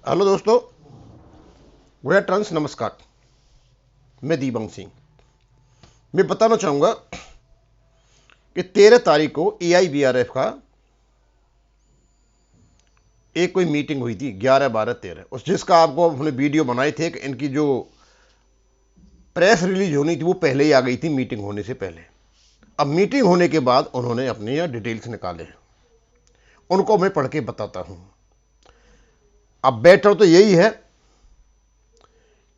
Hello दोस्तों, good trans नमस्कार। मैं दीपंग सिंह। मैं बताना चाहूँगा कि 13 तारीख को AIBRF का एक कोई मीटिंग हुई थी 11, 12, 13 उस जिसका आपको हमने वीडियो बनाए थे कि इनकी जो प्रेस रिलीज होनी थी वो पहले ही आ गई थी मीटिंग होने से पहले। अब मीटिंग होने के बाद उन्होंने अपने यहाँ डिटेल्स निकाले, उनको मैं पढ़ के बताता हूँ। अब बेटर तो यही है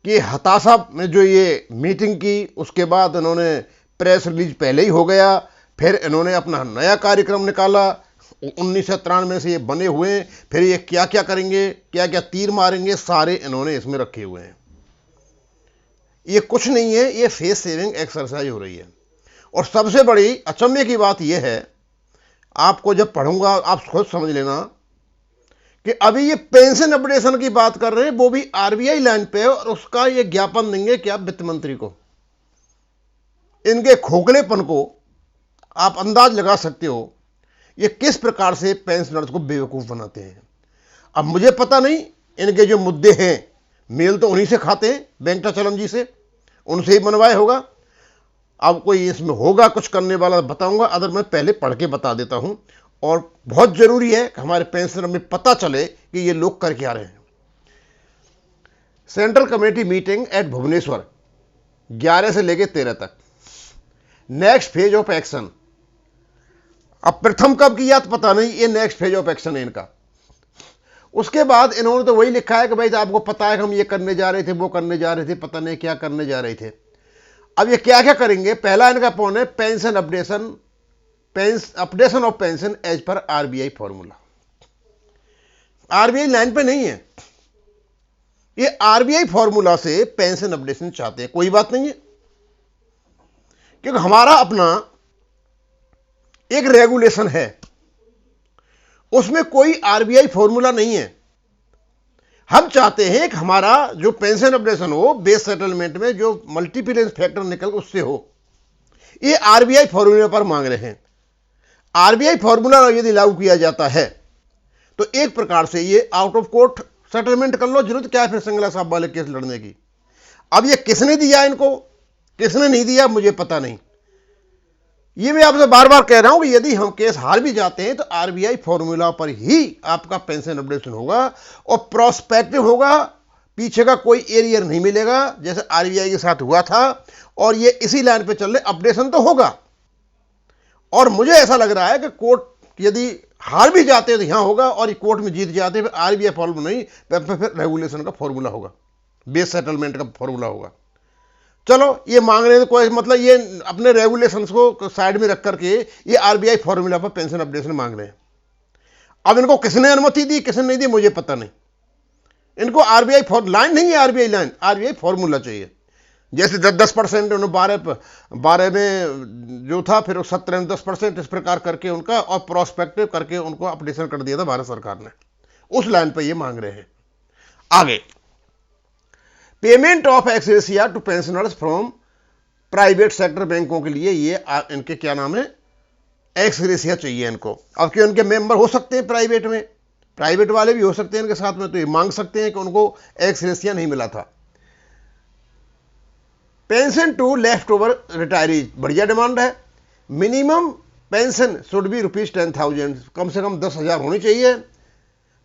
कि हताशा में जो ये मीटिंग की, उसके बाद इन्होंने प्रेस रिलीज पहले ही हो गया, फिर इन्होंने अपना नया कार्यक्रम निकाला 1993 से ये बने हुए हैं, फिर ये क्या क्या करेंगे, क्या क्या तीर मारेंगे, सारे इन्होंने इसमें रखे हुए हैं। ये कुछ नहीं है, ये फेस सेविंग एक्सरसाइज हो रही है। और सबसे बड़ी अचंभे की बात यह है, आपको जब पढ़ूंगा आप खुद समझ लेना कि अभी ये पेंशन अपडेशन की बात कर रहे हैं, वो भी RBI लाइन पे है, और उसका ये ज्ञापन देंगे क्या वित्त मंत्री को। इनके खोखलेपन को आप अंदाज लगा सकते हो, ये किस प्रकार से पेंशनर्स को बेवकूफ बनाते हैं। अब मुझे पता नहीं इनके जो मुद्दे हैं, मेल तो उन्हीं से खाते हैं, वेंकटाचलम जी से, उनसे ही बनवाए होगा। अब कोई इसमें होगा कुछ करने वाला बताऊंगा, अगर मैं पहले पढ़ के बता देता हूं। और बहुत जरूरी है कि हमारे पेंशनर में पता चले कि ये लोग कर क्या रहे हैं। Central committee meeting at Bhubaneswar 11 से लेकर 13 तक। Next phase of action. अब प्रथम कब की याद पता नहीं, ये नेक्स्ट फेज ऑफ एक्शन है इनका। उसके बाद इन्होंने तो वही लिखा है कि भाई आपको पता है कि हम ये करने जा रहे थे, वो करने जा रहे थे, पता नहीं क्या करने जा रहे थे। अब ये क्या क्या करेंगे। पहला इनका पॉइंट है pension updation of pension as पर RBI फॉर्मूला। RBI लाइन पे नहीं है, ये RBI फॉर्मूला से पेंशन अपडेशन चाहते हैं। कोई बात नहीं है, क्योंकि हमारा अपना एक रेगुलेशन है, उसमें कोई RBI फॉर्मूला नहीं है। हम चाहते हैं कि हमारा जो पेंशन अपडेशन हो बेस सेटलमेंट में जो मल्टीप्लिकेशन फैक्टर निकल उससे हो। ये RBI फॉर्मूला पर मांग रहे हैं। RBI फॉर्मूला यदि लागू किया जाता है तो एक प्रकार से ये आउट ऑफ कोर्ट सेटलमेंट कर लो, जरूरत क्या है फिर सिंगला साहब वाले केस लड़ने की। अब ये किसने दिया इनको, किसने नहीं दिया मुझे पता नहीं। ये मैं आपसे बार बार कह रहा हूं कि यदि हम केस हार भी जाते हैं तो RBI फॉर्मूला पर ही आपका पेंशन अपडेशन होगा और प्रोस्पेक्टिव होगा, पीछे का कोई एरियर नहीं मिलेगा जैसे RBI के साथ हुआ था। और ये इसी लाइन पे चल रहे, अपडेशन तो होगा। और मुझे ऐसा लग रहा है कि कोर्ट यदि हार भी जाते हैं तो यहां होगा, और कोर्ट में जीत जाते हैं फिर RBI फॉर्मूला नहीं, फिर रेगुलेशन का फॉर्मूला होगा, बेस सेटलमेंट का फॉर्मूला होगा। चलो ये मांग रहे हैं तो कोई मतलब, ये अपने रेगुलेशंस को साइड में रख करके ये RBI फॉर्मूला पर पेंशन अपडेशन मांग रहे हैं। अब इनको किसने अनुमति दी किसने नहीं दी मुझे पता नहीं। इनको RBI लाइन नहीं है, RBI लाइन, RBI फॉर्मूला चाहिए। जैसे 10% उन्होंने 12 में जो था, फिर 17 में 10%, इस प्रकार करके उनका और प्रोस्पेक्टिव करके उनको अपडेशन कर दिया था भारत सरकार ने। उस लाइन पे ये मांग रहे हैं। आगे पेमेंट ऑफ एक्सेसिया to pensioners from private sector बैंकों के लिए ये इनके क्या नाम है, एक्सग्रेसिया चाहिए इनको। अब क्यों इनके मेंबर हो सकते हैं प्राइवेट में, प्राइवेट वाले भी हो सकते हैं इनके साथ में, तो ये मांग सकते हैं कि उनको एक्सग्रेसिया नहीं मिला था। Pension to left over retirees, बढ़िया डिमांड है। मिनिमम पेंशन शुड बी ₹10,000, कम से कम 10,000 होनी चाहिए।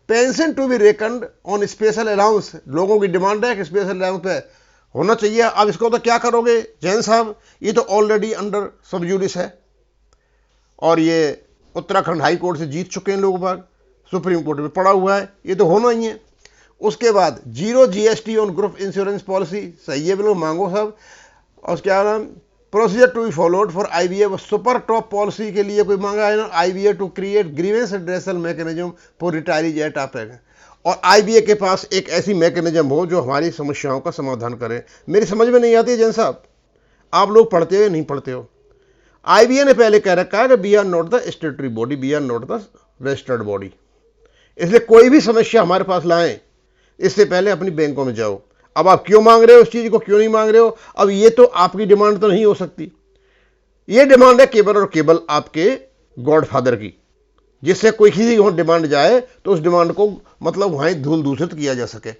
Pension to be reckoned on special allowance, लोगों की डिमांड है कि स्पेशल अलाउंस पे होना चाहिए। अब इसको तो क्या करोगे जैन साहब, ये तो ऑलरेडी अंडर सब जुडिस है, और ये उत्तराखंड हाई कोर्ट से जीत चुके हैं लोग बाग, सुप्रीम कोर्ट में पड़ा हुआ है, ये तो होना ही है। उसके बाद 0 GST on group insurance policy, सही है, बिल्कुल मांगो सब। और क्या नाम, procedure to be followed for IBA super top policy के लिए कोई मांगा है ना, IBA to create grievance redressal mechanism for retirees at आप। और IBA के पास एक ऐसी मैकेनिज्म हो जो हमारी समस्याओं का समाधान करे। मेरी समझ में नहीं आती है जैन साहब, आप लोग पढ़ते हो नहीं पढ़ते हो। IBA ने पहले कह रखा है कि we are not the statutory body, we are not the registered body, इसलिए कोई भी समस्या हमारे पास लाएं इससे पहले अपनी बैंकों में जाओ। अब आप क्यों मांग रहे हो उस चीज को, क्यों नहीं मांग रहे हो। अब ये तो आपकी डिमांड तो नहीं हो सकती, ये डिमांड है केवल और केवल आपके गॉडफादर की, जिससे कोई किसी वहाँ डिमांड जाए तो उस डिमांड को मतलब वहाँ धूल दूषित किया जा सके।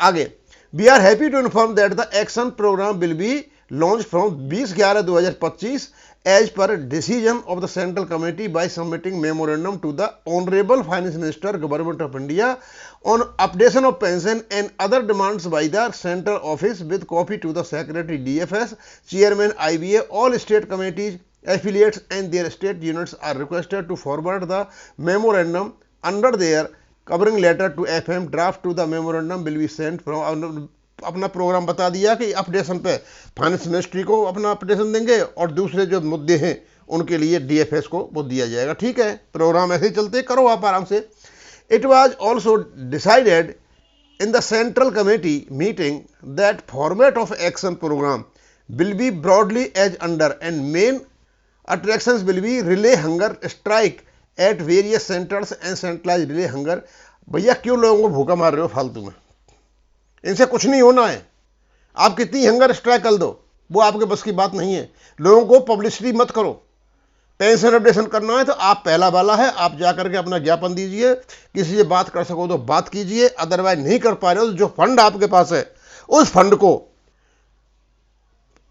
आगे, we are happy to inform that the action programme will be launch from 20/11/2025 as per decision of the Central Committee by submitting memorandum to the Honorable Finance Minister, Government of India on updation of pension and other demands by the Central Office with copy to the Secretary DFS, Chairman IBA. All state committees, affiliates and their state units are requested to forward the memorandum under their covering letter to FM. Draft to the memorandum will be sent from अपना programme बता दिया कि updation पे finance ministry को अपना updation देंगे और दूसरे जो मुद्दे हैं उनके लिए डीएफएस को वो दिया जाएगा। ठीक है, प्रोग्राम ऐसे ही चलते, करो आप आराम से। It was also decided in the Central Committee meeting that format of action program will be broadly as under, and main attractions will be relay hunger strike at various centers and centralized relay hunger। भैया क्यों लोगों को भूखा मार रहे हो फालतू में? इनसे कुछ नहीं होना है। आप कितनी हंगर स्ट्राइक कर दो, वो आपके बस की बात नहीं है। लोगों को पब्लिसिटी मत करो। पेंशन अपडेशन करना है तो आप पहला वाला है, आप जाकर के अपना ज्ञापन दीजिए, किसी से बात कर सको तो बात कीजिए, अदरवाइज नहीं कर पा रहे हो तो जो फंड आपके पास है उस फंड को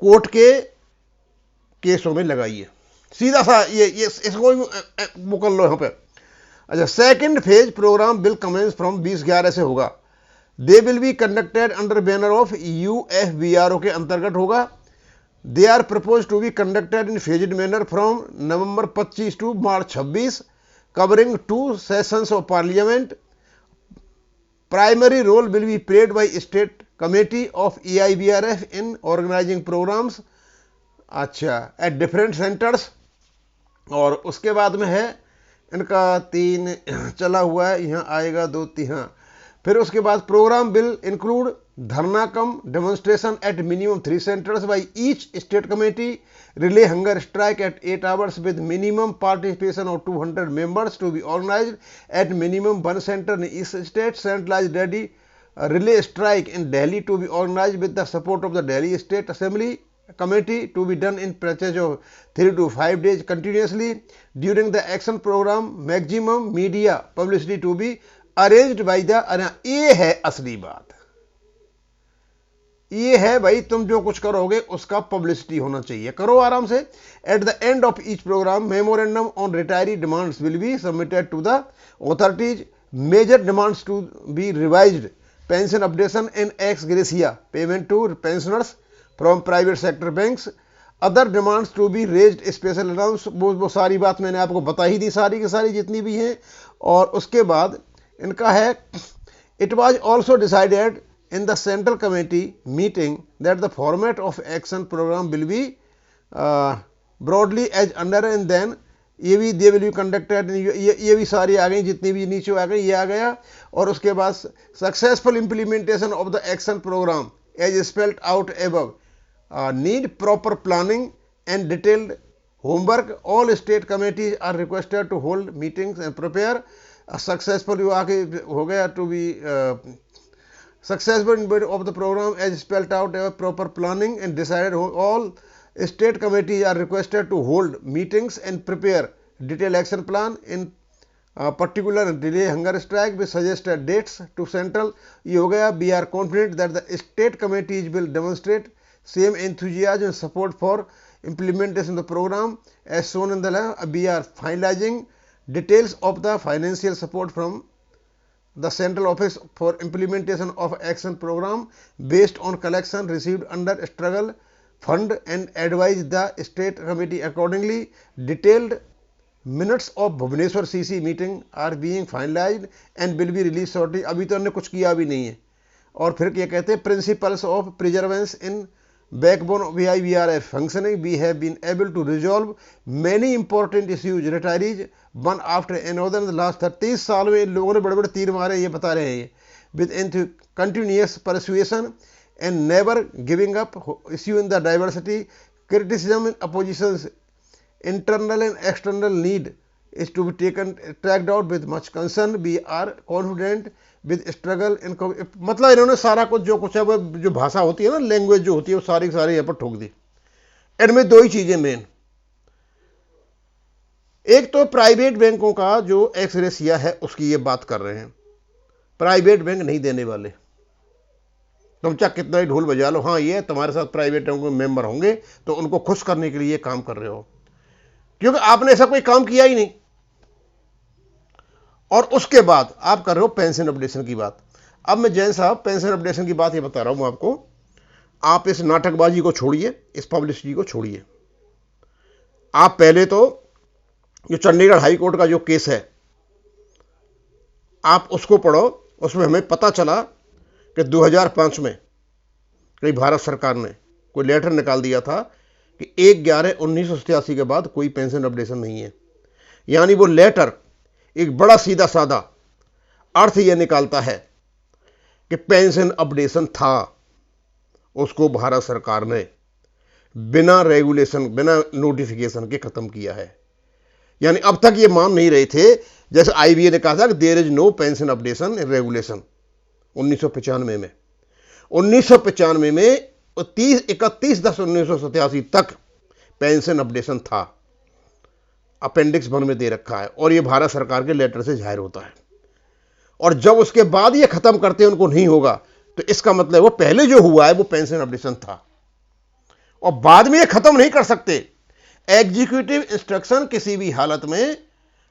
कोर्ट के केसों में लगाइए। सीधा सा ये इसको वो कर लो यहाँ पे। अच्छा, second phase programme will commence from 20/11 से होगा। They will be conducted under banner of UFBRO के अंतर्गत होगा। They are proposed to be conducted in phased manner from November 25 to March 26, covering 2 sessions of Parliament. Primary role will be played by State Committee of AIBRF in organizing programs अच्छा at different centers। और उसके बाद में है इनका 3 चला हुआ है, यहाँ आएगा 2 3। हाँ, फिर उसके बाद programme will include dharna cum demonstration at minimum 3 centers by each state committee, relay hunger strike at 8 hours with minimum participation of 200 members to be organized at minimum 1 center in each state, centralized relay strike in Delhi to be organized with the support of the Delhi State Assembly Committee to be done in patches of 3 to 5 days continuously. During the action program, maximum media publicity to be arranged by the। ये है असली बात, ये है भाई, तुम जो कुछ करोगे उसका पब्लिसिटी होना चाहिए, करो आराम से। At the end of each programme, memorandum on retiree demands will be submitted to the authorities. Major demands to be revised, pension updation and ex gratia payment to pensioners from private sector banks. Other demands to be raised special allowance, वो सारी बात मैंने आपको बता ही दी, सारी की सारी जितनी भी हैं। और उसके बाद इनका है, it was also decided in the Central Committee meeting that the format of action program will be broadly as under, and then ये भी they will be conducted, ये भी सारी आ गई, जितनी भी नीचे आ गई ये आ गया। और उसके बाद successful implementation of the action program as spelled out above need proper planning and detailed homework. All state committees are requested to hold meetings and prepare a successful आगे हो गया to be successful implementation of the program as spelled out, proper planning and decided। All state committees are requested to hold meetings and prepare detailed action plan in particular delay hunger strike with suggested dates to central। ये हो गया। We are confident that the state committees will demonstrate same enthusiasm and support for implementation of the program as shown in the law। We are finalizing details of the financial support from the Central Office for implementation of action program based on collection received under struggle fund and advise the state committee accordingly। Detailed minutes of Bhubaneswar CC meeting are being finalized and will be released shortly। अभी तो हमने कुछ किया भी नहीं है। और फिर क्या कहते हैं, principles of preservance in backbone of AIBRF functioning, we have been able to resolve many important issues retirees one after another in the last 30 साल में इन लोगों ने बड़े बड़े तीर मारे, ये बता रहे हैं। with continuous persuasion and never giving up issue in the diversity, criticism and oppositions, internal and external need is to be tracked out with much concern। We are confident with struggle in मतलब इन्होंने सारा कुछ जो कुछ है वो जो भाषा होती है ना, लैंग्वेज जो होती है वो सारी की सारी यहाँ पर ठोक दी। इनमें 2 ही चीजें मेन, एक तो प्राइवेट बैंकों का जो एक्स रेशिया है उसकी ये बात कर रहे हैं, प्राइवेट बैंक नहीं देने वाले। तुम चाहे कितना ही ढोल बजा लो, हाँ ये तुम्हारे साथ प्राइवेट बैंक में मेंबर होंगे तो उनको खुश करने के लिए काम कर रहे हो, क्योंकि आपने ऐसा कोई काम किया ही नहीं। और उसके बाद आप कर रहे हो पेंशन अपडेशन की बात। अब मैं जैन साहब पेंशन अपडेशन की बात ये बता रहा हूं आपको, आप इस नाटकबाजी को छोड़िए, इस पब्लिसिटी को छोड़िए। आप पहले तो जो चंडीगढ़ हाई कोर्ट का जो केस है आप उसको पढ़ो। उसमें हमें पता चला कि 2005 में कई भारत सरकार ने कोई लेटर निकाल दिया था कि 1/11/1987 के बाद कोई पेंशन अपडेशन नहीं है। यानी वो लेटर एक बड़ा सीधा साधा अर्थ यह निकालता है कि पेंशन अपडेशन था, उसको भारत सरकार ने बिना रेगुलेशन बिना नोटिफिकेशन के खत्म किया है। यानी अब तक ये मान नहीं रहे थे, जैसे आईबीए ने कहा था कि there is no pension updation regulation 1995 में। 1995 में 31/10/1987 तक पेंशन अपडेशन था, अपेंडिक्स 1 में दे रखा है और ये भारत सरकार के लेटर से जाहिर होता है। और जब उसके बाद ये खत्म करते हैं उनको नहीं होगा, तो इसका मतलब वो पहले जो हुआ है वो पेंशन अपडेशन था और बाद में ये खत्म नहीं कर सकते। एग्जीक्यूटिव इंस्ट्रक्शन किसी भी हालत में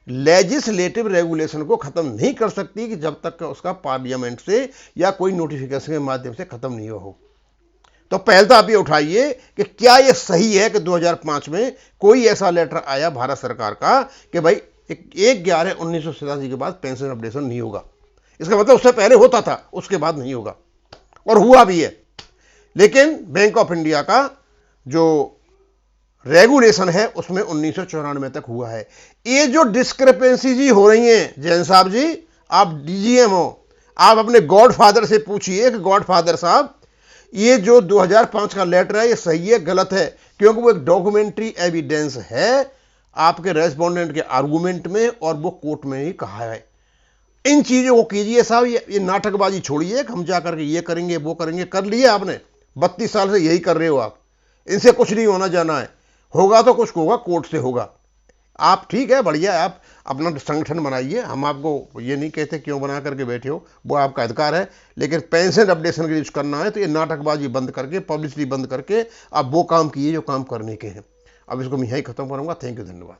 लेजिस्लेटिव रेगुलेशन को खत्म नहीं कर सकती कि जब तक उसका पार्लियामेंट से या कोई नोटिफिकेशन के माध्यम से खत्म नहीं हो। तो पहले तो आप ये उठाइए कि क्या ये सही है कि 2005 में कोई ऐसा लेटर आया भारत सरकार का कि भाई 1/11/1987 के बाद पेंशन अपडेशन नहीं होगा। इसका मतलब उससे पहले होता था, उसके बाद नहीं होगा, और हुआ भी है। लेकिन बैंक ऑफ इंडिया का जो रेगुलेशन है उसमें 1994 तक हुआ है। ये जो डिस्क्रिपेंसी जी हो रही हैं जैन साहब जी, आप डीजीएम हो, आप अपने गॉडफादर से पूछिए कि गॉडफादर साहब ये जो 2005 का लेटर है ये सही है गलत है, क्योंकि वो एक डॉक्यूमेंट्री एविडेंस है आपके रेस्पोंडेंट के आर्गूमेंट में और वो कोर्ट में ही कहा है। इन चीजों को कीजिए साहब, ये नाटकबाजी छोड़िए हम जाकर के ये करेंगे वो करेंगे। कर लिए आपने, 32 साल से यही कर रहे हो आप, इनसे कुछ नहीं होना जाना है। होगा तो कुछ होगा, कोर्ट से होगा। आप ठीक है, बढ़िया, आप अपना संगठन बनाइए, हम आपको ये नहीं कहते क्यों बना करके बैठे हो, वो आपका अधिकार है। लेकिन पेंशन अपडेशन के लिए करना है तो ये नाटकबाजी बंद करके, पब्लिसिटी बंद करके आप वो काम कीजिए जो काम करने के हैं। अब इसको मैं यहीं खत्म करूंगा। थैंक यू, धन्यवाद।